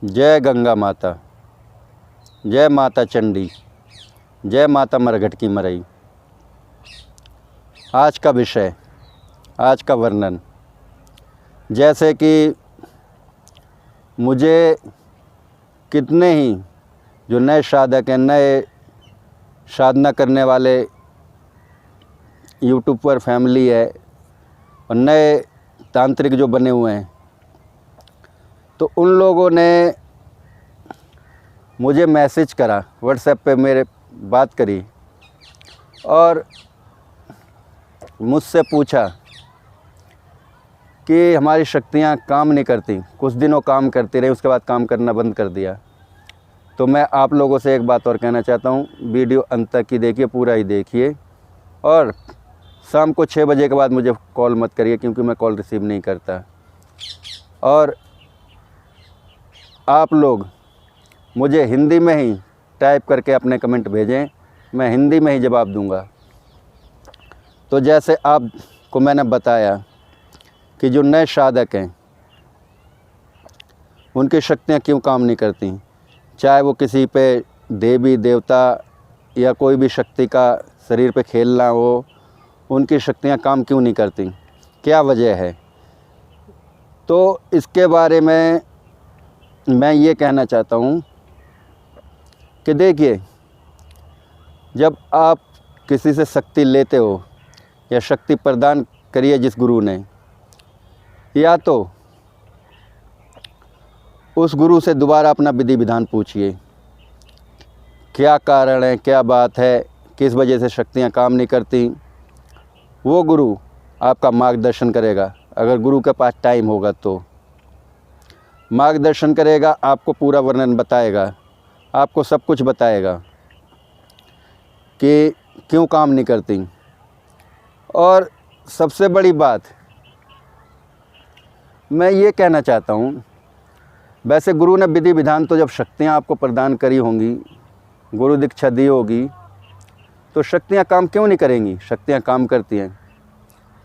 जय गंगा माता, जय माता चंडी, जय माता मरघट की मरई। आज का विषय, आज का वर्णन, जैसे कि मुझे कितने ही जो नए साधक हैं, नए साधना करने वाले यूट्यूब पर फैमिली है और नए तांत्रिक जो बने हुए हैं, तो उन लोगों ने मुझे मैसेज करा, व्हाट्सएप पे मेरे बात करी और मुझसे पूछा कि हमारी शक्तियाँ काम नहीं करती। कुछ दिनों काम करती रही, उसके बाद काम करना बंद कर दिया। तो मैं आप लोगों से एक बात और कहना चाहता हूँ, वीडियो अंत तक की देखिए, पूरा ही देखिए और शाम को 6 बजे के बाद मुझे कॉल मत करिए, क्योंकि मैं कॉल रिसीव नहीं करता। और आप लोग मुझे हिंदी में ही टाइप करके अपने कमेंट भेजें, मैं हिंदी में ही जवाब दूंगा। तो जैसे आपको मैंने बताया कि जो नए साधक हैं उनकी शक्तियाँ क्यों काम नहीं करती, चाहे वो किसी पे देवी देवता या कोई भी शक्ति का शरीर पे खेलना हो, उनकी शक्तियाँ काम क्यों नहीं करती, क्या वजह है। तो इसके बारे में मैं ये कहना चाहता हूँ कि देखिए, जब आप किसी से शक्ति लेते हो या शक्ति प्रदान करिए जिस गुरु ने, या तो उस गुरु से दोबारा अपना विधि विधान पूछिए, क्या कारण है, क्या बात है, किस वजह से शक्तियाँ काम नहीं करती। वो गुरु आपका मार्गदर्शन करेगा, अगर गुरु के पास टाइम होगा तो मार्गदर्शन करेगा, आपको पूरा वर्णन बताएगा, आपको सब कुछ बताएगा कि क्यों काम नहीं करती। और सबसे बड़ी बात मैं ये कहना चाहता हूँ, वैसे गुरु ने विधि विधान तो जब शक्तियाँ आपको प्रदान करी होंगी, गुरु दीक्षा दी होगी, तो शक्तियाँ काम क्यों नहीं करेंगी, शक्तियाँ काम करती हैं।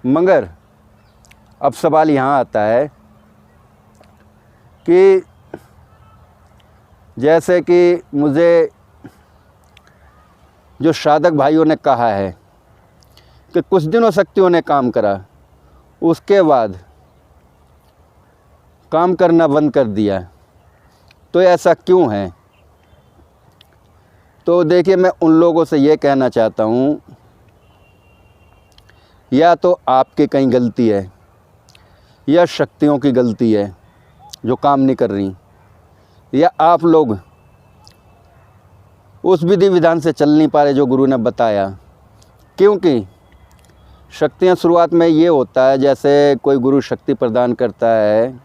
मगर अब सवाल यहाँ आता है कि जैसे कि मुझे जो साधक भाइयों ने कहा है कि कुछ दिनों शक्तियों ने काम करा, उसके बाद काम करना बंद कर दिया, तो ऐसा क्यों है। तो देखिए, मैं उन लोगों से ये कहना चाहता हूँ, या तो आपकी कहीं गलती है या शक्तियों की गलती है जो काम नहीं कर रही, या आप लोग उस विधि विधान से चल नहीं पा रहे जो गुरु ने बताया। क्योंकि शक्तियाँ शुरुआत में ये होता है, जैसे कोई गुरु शक्ति प्रदान करता है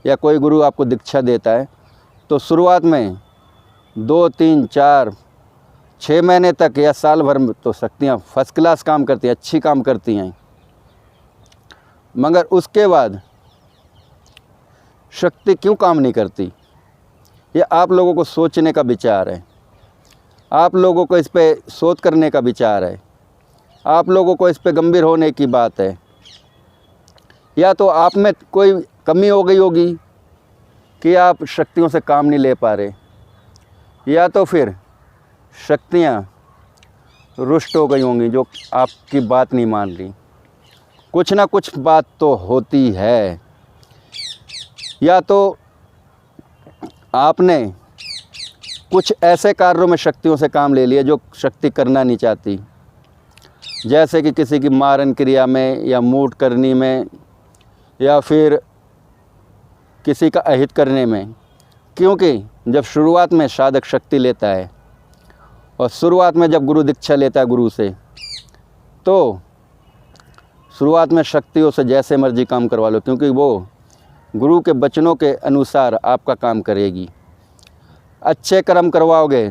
या कोई गुरु आपको दीक्षा देता है, तो शुरुआत में 2, 3, 4, 6 महीने तक या साल भर में तो शक्तियाँ फर्स्ट क्लास काम करती हैं, अच्छी काम करती हैं। मगर उसके बाद शक्ति क्यों काम नहीं करती, ये आप लोगों को सोचने का विचार है, आप लोगों को इस पे शोध करने का विचार है, आप लोगों को इस पे गंभीर होने की बात है। या तो आप में कोई कमी हो गई होगी कि आप शक्तियों से काम नहीं ले पा रहे, या तो फिर शक्तियाँ रुष्ट हो गई होंगी जो आपकी बात नहीं मान रही। कुछ ना कुछ बात तो होती है, या तो आपने कुछ ऐसे कार्यों में शक्तियों से काम ले लिया जो शक्ति करना नहीं चाहती, जैसे कि किसी की मारण क्रिया में या मूठ करनी में या फिर किसी का अहित करने में। क्योंकि जब शुरुआत में साधक शक्ति लेता है और शुरुआत में जब गुरु दीक्षा लेता है गुरु से, तो शुरुआत में शक्तियों से जैसे मर्जी काम करवा लो, क्योंकि वो गुरु के वचनों के अनुसार आपका काम करेगी। अच्छे कर्म करवाओगे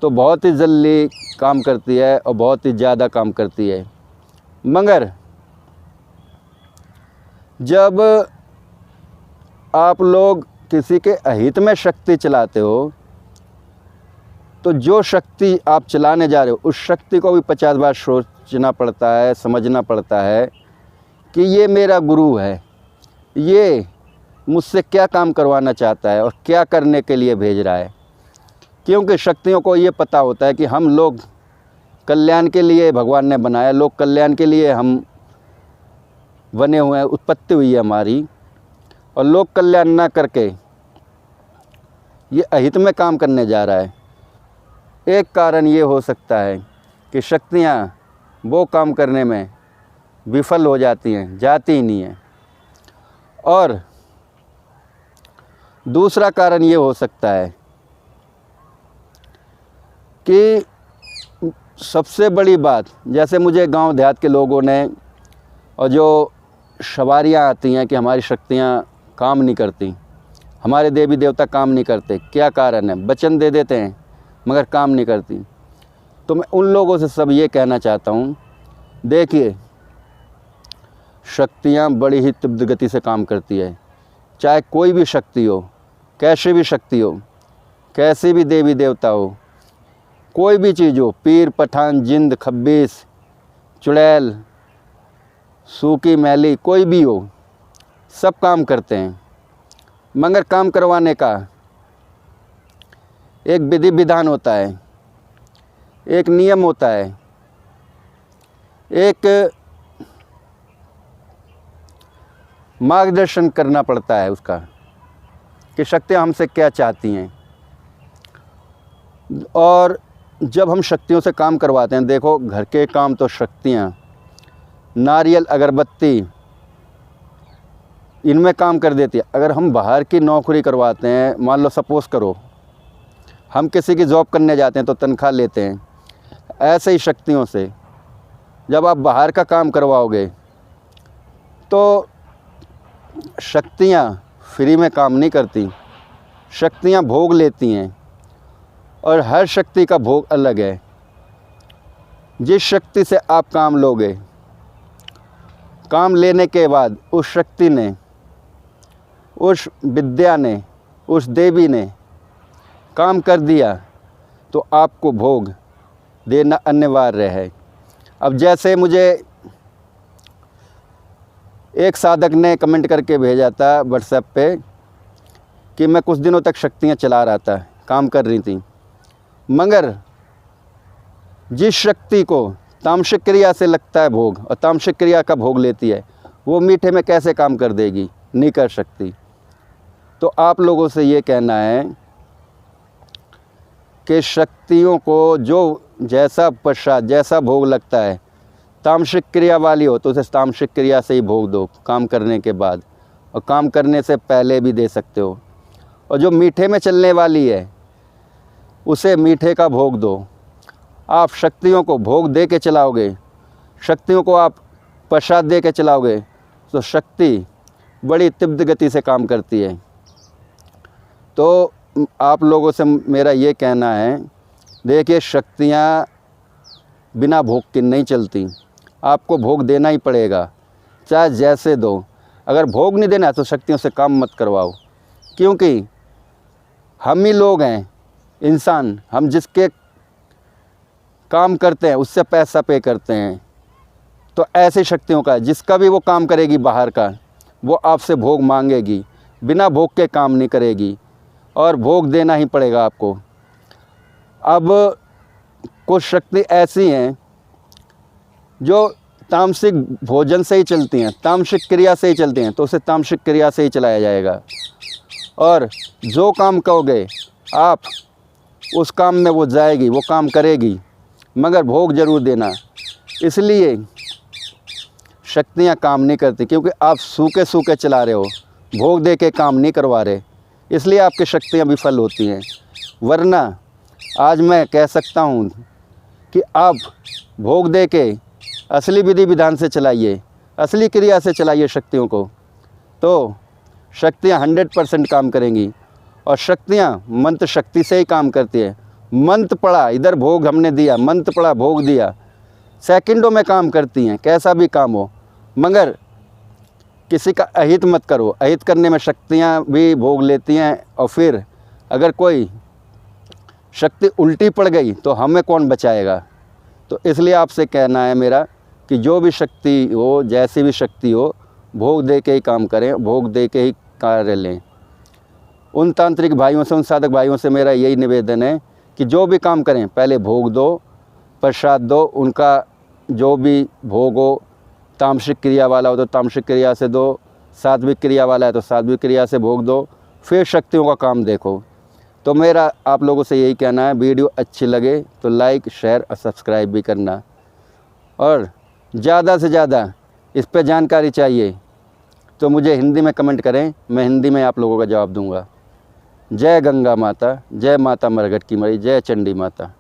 तो बहुत ही जल्दी काम करती है और बहुत ही ज़्यादा काम करती है। मगर जब आप लोग किसी के अहित में शक्ति चलाते हो, तो जो शक्ति आप चलाने जा रहे हो, उस शक्ति को भी 50 बार सोचना पड़ता है, समझना पड़ता है कि ये मेरा गुरु है, ये मुझसे क्या काम करवाना चाहता है और क्या करने के लिए भेज रहा है। क्योंकि शक्तियों को ये पता होता है कि हम लोग कल्याण के लिए भगवान ने बनाया, लोग कल्याण के लिए हम बने हुए हैं, उत्पत्ति हुई है हमारी, और लोग कल्याण ना करके ये अहित में काम करने जा रहा है। एक कारण ये हो सकता है कि शक्तियाँ वो काम करने में विफल हो जाती हैं, जाती ही नहीं हैं। और दूसरा कारण ये हो सकता है कि सबसे बड़ी बात, जैसे मुझे गांव देहात के लोगों ने और जो सवारियाँ आती हैं कि हमारी शक्तियाँ काम नहीं करती, हमारे देवी देवता काम नहीं करते, क्या कारण है? वचन दे देते हैं मगर काम नहीं करती। तो मैं उन लोगों से सब ये कहना चाहता हूँ, देखिए शक्तियाँ बड़ी ही तीव्र गति से काम करती है, चाहे कोई भी शक्ति हो, कैसी भी शक्ति हो, कैसी भी देवी देवता हो, कोई भी चीज़ हो, पीर पठान जिंद खब्बीस चुड़ैल सूखी मैली, कोई भी हो, सब काम करते हैं। मगर काम करवाने का एक विधि विधान होता है, एक नियम होता है, एक मार्गदर्शन करना पड़ता है उसका कि शक्तियाँ हमसे क्या चाहती हैं। और जब हम शक्तियों से काम करवाते हैं, देखो घर के काम तो शक्तियाँ नारियल अगरबत्ती इनमें काम कर देती है। अगर हम बाहर की नौकरी करवाते हैं, मान लो सपोज़ करो हम किसी की जॉब करने जाते हैं तो तनख्वाह लेते हैं, ऐसे ही शक्तियों से जब आप बाहर का काम करवाओगे तो शक्तियाँ फ्री में काम नहीं करती, शक्तियाँ भोग लेती हैं और हर शक्ति का भोग अलग है। जिस शक्ति से आप काम लोगे, काम लेने के बाद उस शक्ति ने, उस विद्या ने, उस देवी ने काम कर दिया तो आपको भोग देना अनिवार्य है। अब जैसे मुझे एक साधक ने कमेंट करके भेजा था व्हाट्सएप पे कि मैं कुछ दिनों तक शक्तियाँ चला रहा था, काम कर रही थी, मगर जिस शक्ति को तामसिक क्रिया से लगता है भोग और तामसिक क्रिया का भोग लेती है, वो मीठे में कैसे काम कर देगी? नहीं कर सकती। तो आप लोगों से ये कहना है कि शक्तियों को जो जैसा प्रसाद, जैसा भोग लगता है, तामसिक क्रिया वाली हो तो उसे तामसिक क्रिया से ही भोग दो काम करने के बाद, और काम करने से पहले भी दे सकते हो। और जो मीठे में चलने वाली है उसे मीठे का भोग दो। आप शक्तियों को भोग दे के चलाओगे, शक्तियों को आप प्रसाद दे के चलाओगे तो शक्ति बड़ी तीव्र गति से काम करती है। तो आप लोगों से मेरा ये कहना है, देखिए शक्तियाँ बिना भोग के नहीं चलती, आपको भोग देना ही पड़ेगा, चाहे जैसे दो। अगर भोग नहीं देना तो शक्तियों से काम मत करवाओ, क्योंकि हम ही लोग हैं इंसान, हम जिसके काम करते हैं उससे पैसा पे करते हैं। तो ऐसी शक्तियों का जिसका भी वो काम करेगी बाहर का, वो आपसे भोग मांगेगी, बिना भोग के काम नहीं करेगी और भोग देना ही पड़ेगा आपको। अब कुछ शक्ति ऐसी हैं जो तामसिक भोजन से ही चलती हैं, तामसिक क्रिया से ही चलती हैं, तो उसे तामसिक क्रिया से ही चलाया जाएगा। और जो काम कहोगे आप, उस काम में वो जाएगी, वो काम करेगी, मगर भोग ज़रूर देना। इसलिए शक्तियाँ काम नहीं करती, क्योंकि आप सूखे सूखे चला रहे हो, भोग दे के काम नहीं करवा रहे, इसलिए आपकी शक्तियाँ विफल होती हैं। वरना आज मैं कह सकता हूँ कि आप भोग दे के असली विधि विधान से चलाइए, असली क्रिया से चलाइए शक्तियों को, तो शक्तियाँ 100% काम करेंगी। और शक्तियाँ मंत्र शक्ति से ही काम करती है। मंत्र पढ़ा, इधर भोग हमने दिया, मंत्र पढ़ा, भोग दिया, सेकंडों में काम करती हैं, कैसा भी काम हो। मगर किसी का अहित मत करो, अहित करने में शक्तियाँ भी भोग लेती हैं, और फिर अगर कोई शक्ति उल्टी पड़ गई तो हमें कौन बचाएगा। तो इसलिए आपसे कहना है मेरा कि जो भी शक्ति हो, जैसी भी शक्ति हो, भोग दे के ही काम करें, भोग दे के ही कार्य लें। उन तांत्रिक भाइयों से, उन साधक भाइयों से मेरा यही निवेदन है कि जो भी काम करें पहले भोग दो, प्रसाद दो, उनका जो भी भोग हो, तामसिक क्रिया वाला हो तो तामसिक क्रिया से दो, सात्विक क्रिया वाला है तो सात्विक क्रिया से भोग दो, फिर शक्तियों का काम देखो। तो मेरा आप लोगों से यही कहना है, वीडियो अच्छी लगे तो लाइक, शेयर और सब्सक्राइब भी करना, और ज़्यादा से ज़्यादा इस पर जानकारी चाहिए तो मुझे हिंदी में कमेंट करें, मैं हिंदी में आप लोगों का जवाब दूंगा। जय गंगा माता, जय माता मरघट की मरी, जय चंडी माता।